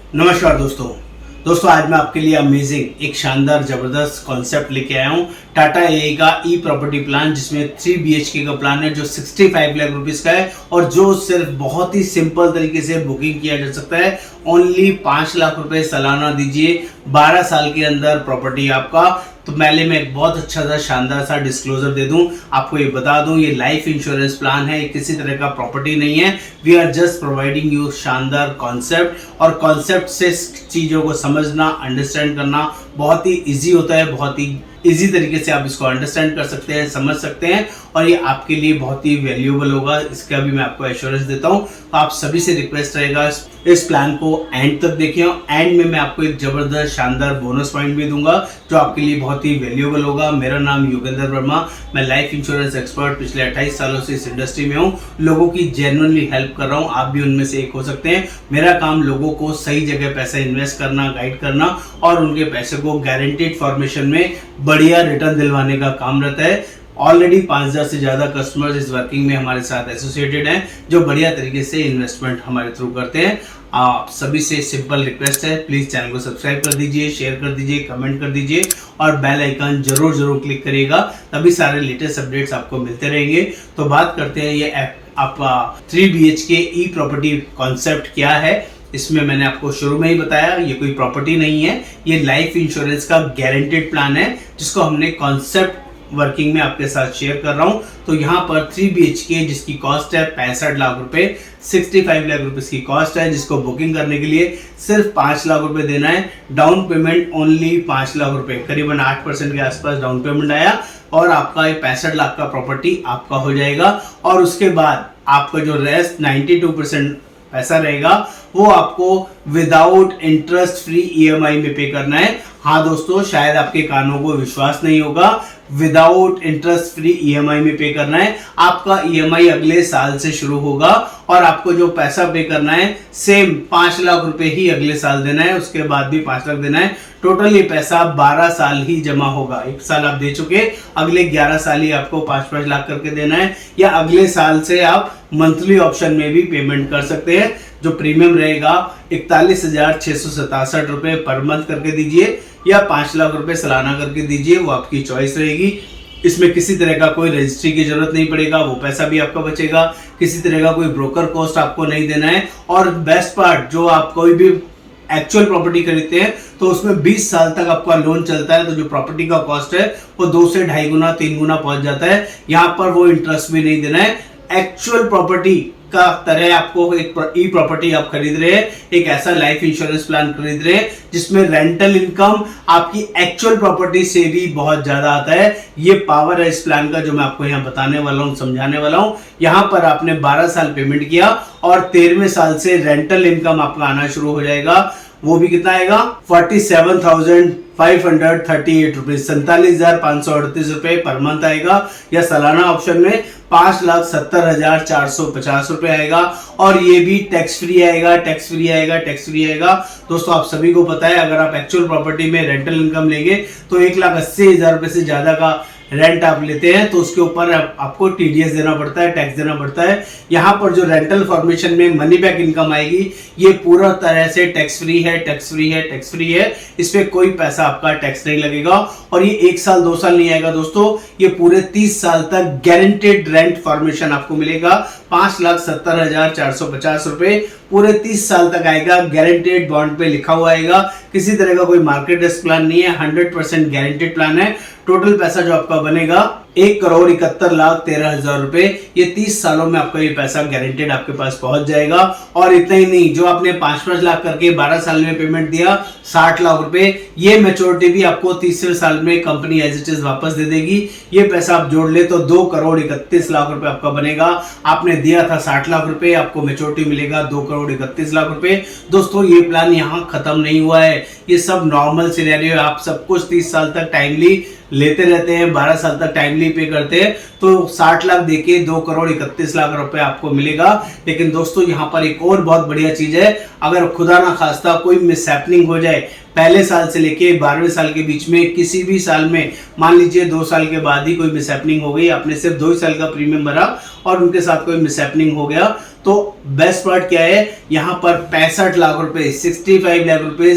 नमस्कार दोस्तों आज मैं आपके लिए अमेजिंग एक शानदार जबरदस्त कॉन्सेप्ट लेके आया हूँ टाटा एआई का ई प्रॉपर्टी प्लान, जिसमें 3 BHK का प्लान है जो 65 लाख रुपीस का है और जो सिर्फ बहुत ही सिंपल तरीके से बुकिंग किया जा सकता है। ओनली 5 लाख रुपए सालाना दीजिए, 12 साल के अंदर प्रॉपर्टी आपका। तो पहले मैं एक बहुत अच्छा सा शानदार सा डिस्क्लोजर दे दूं, आपको ये बता दूं, ये लाइफ इंश्योरेंस प्लान है, किसी तरह का प्रॉपर्टी नहीं है। We are just providing you शानदार कॉन्सेप्ट, और कॉन्सेप्ट से चीज़ों को समझना, अंडरस्टैंड करना बहुत ही इजी होता है। बहुत ही इजी तरीके से आप इसको अंडरस्टैंड कर सकते हैं, समझ सकते हैं, और ये आपके लिए बहुत ही वैल्यूएबल होगा, इसका भी मैं आपको एश्योरेंस देता हूँ। तो आप सभी से रिक्वेस्ट रहेगा इस प्लान को एंड तक देखें। एंड में मैं आपको एक जबरदस्त शानदार बोनस पॉइंट भी दूंगा जो आपके लिए बहुत ही वैल्यूएबल होगा। मेरा नाम योगेंद्र वर्मा, मैं लाइफ इंश्योरेंस एक्सपर्ट, पिछले 28 सालों से इस इंडस्ट्री में हूँ। लोगों की जेन्युइनली हेल्प कर रहा हूँ, आप भी उनमें से एक हो सकते हैं। मेरा काम लोगों को सही जगह पैसा इन्वेस्ट करना, गाइड करना और उनके पैसे को गारंटीड फॉर्मेशन में बढ़िया रिटर्न दिलवाने का काम रहता है। ऑलरेडी 5000 से ज़्यादा कस्टमर्स इस वर्किंग में हमारे साथ एसोसिएटेड हैं जो बढ़िया तरीके से इन्वेस्टमेंट हमारे थ्रू करते हैं। आप सभी से सिंपल रिक्वेस्ट है, प्लीज़ चैनल को सब्सक्राइब कर दीजिए, शेयर कर दीजिए, कमेंट कर दीजिए और बेल आइकन जरूर क्लिक करिएगा, तभी सारे लेटेस्ट अपडेट्स आपको मिलते रहेंगे। तो बात करते हैं ये आपका 3 BHK ई प्रॉपर्टी कॉन्सेप्ट क्या है। इसमें मैंने आपको शुरू में ही बताया, ये कोई प्रॉपर्टी नहीं है, ये लाइफ इंश्योरेंस का गारंटेड प्लान है जिसको हमने कॉन्सेप्ट वर्किंग में आपके साथ शेयर कर रहा हूं। तो यहाँ पर 3 BHK जिसकी कॉस्ट है 65 लाख रुपए, 65 लाख रुपए की कॉस्ट है, जिसको बुकिंग करने के लिए सिर्फ 5 लाख रुपए देना है। डाउन पेमेंट ओनली 5 लाख रुपए, करीबन 8% के आसपास डाउन पेमेंट आया और आपका ये 65 लाख का प्रॉपर्टी आपका हो जाएगा। और उसके बाद आपका जो रेस्ट 92% पैसा रहेगा वो आपको विदाउट इंटरेस्ट फ्री EMI में पे करना है। हाँ दोस्तों, शायद आपके कानों को विश्वास नहीं होगा, विदाउट इंटरेस्ट फ्री EMI में पे करना है। आपका EMI अगले साल से शुरू होगा और आपको जो पैसा पे करना है सेम 5 लाख रुपए ही अगले साल देना है, उसके बाद भी 5 लाख देना है। टोटल ये पैसा 12 साल ही जमा होगा। एक साल आप दे चुके, अगले 11 साल ही आपको 5-5 लाख करके देना है, या अगले साल से आप मंथली ऑप्शन में भी पेमेंट कर सकते हैं। जो प्रीमियम रहेगा 41,667 रुपए पर मंथ करके दीजिए या 5 लाख रुपए सालाना करके दीजिए, वो आपकी चॉइस रहेगी। इसमें किसी तरह का कोई रजिस्ट्री की जरूरत नहीं पड़ेगा, वो पैसा भी आपका बचेगा। किसी तरह का कोई ब्रोकर कॉस्ट आपको नहीं देना है। और बेस्ट पार्ट, जो आप कोई भी एक्चुअल प्रॉपर्टी खरीदते हैं तो उसमें 20 साल तक आपका लोन चलता है, तो जो प्रॉपर्टी का कॉस्ट है वो 2 से 2.5 गुना 3 गुना पहुंच जाता है। यहाँ पर वो इंटरेस्ट भी नहीं देना है। एक्चुअल प्रॉपर्टी का तरह आपको एक ई प्रॉपर्टी आप खरीद रहे हैं, एक ऐसा लाइफ इंश्योरेंस प्लान खरीद रहे हैं जिसमें रेंटल इनकम आपकी एक्चुअल प्रॉपर्टी से भी बहुत ज्यादा आता है। ये पावर है इस प्लान का जो मैं आपको यहाँ बताने वाला हूँ, समझाने वाला हूँ। यहाँ पर आपने 12 साल पेमेंट किया और 13वें साल से रेंटल इनकम आपका आना शुरू हो जाएगा। वो भी कितना आएगा, 47,538 रुपए, 47,538 रुपए पर मंथ आएगा, या सालाना ऑप्शन में 5,70,450 रुपए आएगा। और ये भी टैक्स फ्री आएगा, टैक्स फ्री आएगा, टैक्स फ्री आएगा। दोस्तों आप सभी को पता है, अगर आप एक्चुअल प्रॉपर्टी में रेंटल इनकम लेंगे तो 1,80,000 रुपए से ज्यादा का रेंट आप लेते हैं तो उसके ऊपर आपको TDS देना पड़ता है, टैक्स देना पड़ता है। यहाँ पर जो रेंटल फॉर्मेशन में मनी बैक इनकम आएगी ये पूरा तरह से टैक्स फ्री है, टैक्स फ्री है, टैक्स फ्री है। इस पे कोई पैसा आपका टैक्स नहीं लगेगा। और ये 1 साल 2 साल नहीं आएगा दोस्तों, ये पूरे 30 साल तक गारंटेड रेंट फॉर्मेशन आपको मिलेगा। 5,70,450 रुपए पूरे 30 साल तक आएगा, गारंटेड बॉन्ड पे लिखा हुआ आएगा। किसी तरह का कोई मार्केट रिस्क प्लान नहीं है, 100% गारंटेड प्लान है। टोटल पैसा जो आपका बनेगा 1,71,13,000 रुपए, ये 30 सालों में आपका ये पैसा गारंटेड आपके पास पहुंच जाएगा। और इतना ही नहीं, जो आपने 5-5 लाख करके 12 साल में पेमेंट दिया 60 लाख रुपए, ये मैच्योरिटी भी आपको 30वें साल में कंपनी एज इट इज वापस दे देगी। ये पैसा आप जोड़ ले तो 2,31,00,000 रुपए आपका बनेगा। आपने दिया था 60 लाख रुपए, आपको मैच्योरिटी मिलेगा 2,31,00,000 रुपए। दोस्तों ये प्लान यहाँ खत्म नहीं हुआ है, ये सब नॉर्मल सिनेरियो है। आप सब कुछ 30 साल तक टाइमली लेते रहते हैं, 12 साल तक टाइमली पे करते हैं, तो 60 लाख देके 2,31,00,000 रुपए आपको मिलेगा। लेकिन दोस्तों यहाँ पर एक और बहुत बढ़िया चीज है, अगर खुदा ना खास्ता कोई मिसहैपनिंग हो जाए पहले साल से लेके 12वें साल के बीच में, किसी भी साल में, मान लीजिए 2 साल के बाद ही कोई मिसहैपनिंग हो गई, आपने सिर्फ 2 साल का प्रीमियम भरा और उनके साथ कोई मिसहैपनिंग हो गया, तो बेस्ट पार्ट क्या है, यहाँ पर 65 लाख रुपए 65 लाख रुपए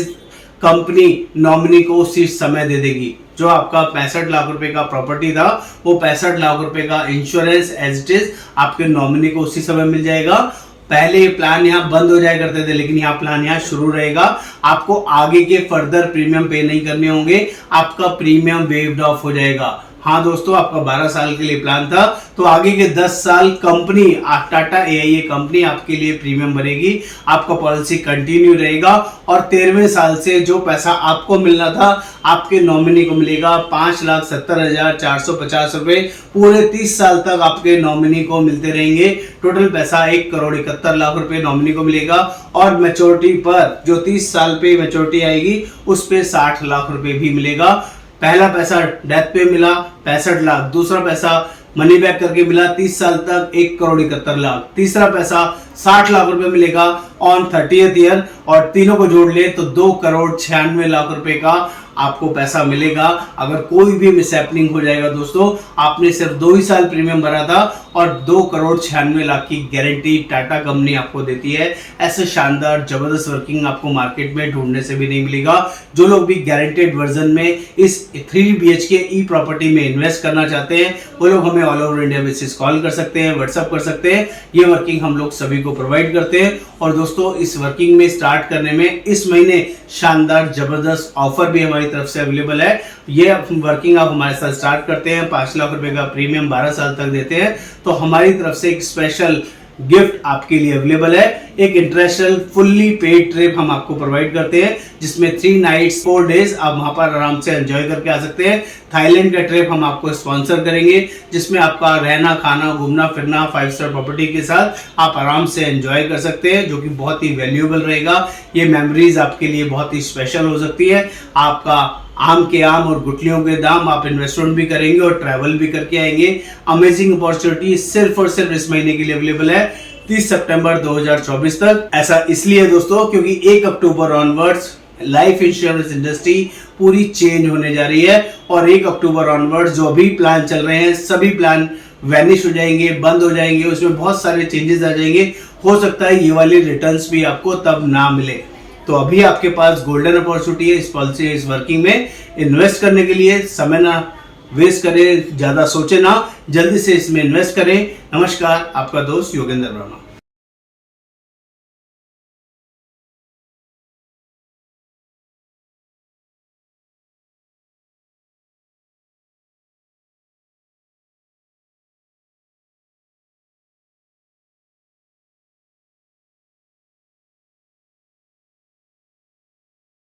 कंपनी नॉमिनी को उसी समय दे देगी। जो आपका 65 लाख रुपए का प्रॉपर्टी था वो 65 लाख रुपए का इंश्योरेंस एज इट इज आपके नॉमिनी को उसी समय मिल जाएगा। पहले ये प्लान यहाँ बंद हो जाया करते थे, लेकिन यहाँ प्लान यहाँ शुरू रहेगा। आपको आगे के फर्दर प्रीमियम पे नहीं करने होंगे, आपका प्रीमियम वेव्ड ऑफ हो जाएगा। हाँ दोस्तों, आपका 12 साल के लिए प्लान था, तो आगे के 10 साल कंपनी टाटा AIA कंपनी आपके लिए प्रीमियम भरेगी, आपका पॉलिसी कंटिन्यू रहेगा और 13वें साल से जो पैसा आपको मिलना था आपके नॉमिनी को मिलेगा 5,70,450 रुपए। पूरे 30 साल तक आपके नॉमिनी को मिलते रहेंगे। टोटल पैसा 1,71,00,000 रुपए नॉमिनी को मिलेगा और मैच्योरिटी पर जो 30 साल पे मैच्योरिटी आएगी उस पे 60 लाख रुपए भी मिलेगा। पहला पैसा डेथ पे मिला 65 लाख, दूसरा पैसा मनी बैक करके मिला 30 साल तक 1,71,00,000, तीसरा पैसा 60 लाख रुपए मिलेगा ऑन 30th ईयर और तीनों को जोड़ ले तो 2,96,00,000 रुपए का आपको पैसा मिलेगा। अगर कोई भी मिसहैपनिंग हो जाएगा दोस्तों, आपने सिर्फ 2 ही साल प्रीमियम भरा था और 2,96,00,000 की गारंटी टाटा कंपनी आपको देती है। ऐसे शानदार जबरदस्त वर्किंग आपको मार्केट में ढूंढने से भी नहीं मिलेगा। जो लोग भी गारंटेड वर्जन में इस 3 BHK ई प्रॉपर्टी में इन्वेस्ट करना चाहते हैं वो लोग हमें all over India basis call कर सकते हैं, व्हाट्सअप कर सकते हैं। ये वर्किंग हम लोग सभी को प्रोवाइड करते हैं। और दोस्तों, इस वर्किंग में स्टार्ट करने में इस महीने शानदार जबरदस्त ऑफर भी हमारी तरफ से अवेलेबल है। ये वर्किंग आप हमारे साथ स्टार्ट करते हैं, 5 लाख रुपए का प्रीमियम 12 साल तक देते हैं, तो हमारी तरफ से एक स्पेशल गिफ्ट आपके लिए अवेलेबल है। एक इंटरनेशनल फुल्ली पेड ट्रिप हम आपको प्रोवाइड करते हैं, जिसमें 3 नाइट्स 4 डेज आप वहां पर आराम से एंजॉय करके आ सकते हैं। थाईलैंड का ट्रिप हम आपको स्पॉन्सर करेंगे, जिसमें आपका रहना, खाना, घूमना फिरना 5 स्टार प्रॉपर्टी के साथ आप आराम से एंजॉय कर सकते हैं, जो कि बहुत ही वैल्यूएबल रहेगा। ये मेमोरीज आपके लिए बहुत ही स्पेशल हो सकती है। आपका आम के आम और गुटलियों के दाम, आप इन्वेस्टमेंट भी करेंगे और ट्रैवल भी करके आएंगे। अमेजिंग अपॉर्चुनिटी सिर्फ और सिर्फ इस महीने के लिए अवेलेबल है 30 सितंबर 2024 तक। ऐसा इसलिए दोस्तों क्योंकि 1 अक्टूबर ऑनवर्ड्स लाइफ इंश्योरेंस इंडस्ट्री पूरी चेंज होने जा रही है और 1 अक्टूबर ऑनवर्ड्स जो अभी प्लान चल रहे हैं सभी प्लान वैनिश हो जाएंगे, बंद हो जाएंगे, उसमें बहुत सारे चेंजेस आ जाएंगे। हो सकता है ये वाली रिटर्न्स भी आपको तब ना मिले। तो अभी आपके पास गोल्डन अपॉर्चुनिटी है इस पॉलिसी, इस वर्किंग में इन्वेस्ट करने के लिए। समय ना वेस्ट करें, ज्यादा सोचे ना, जल्दी से इसमें इन्वेस्ट करें। नमस्कार, आपका दोस्त योगेंद्र वर्मा।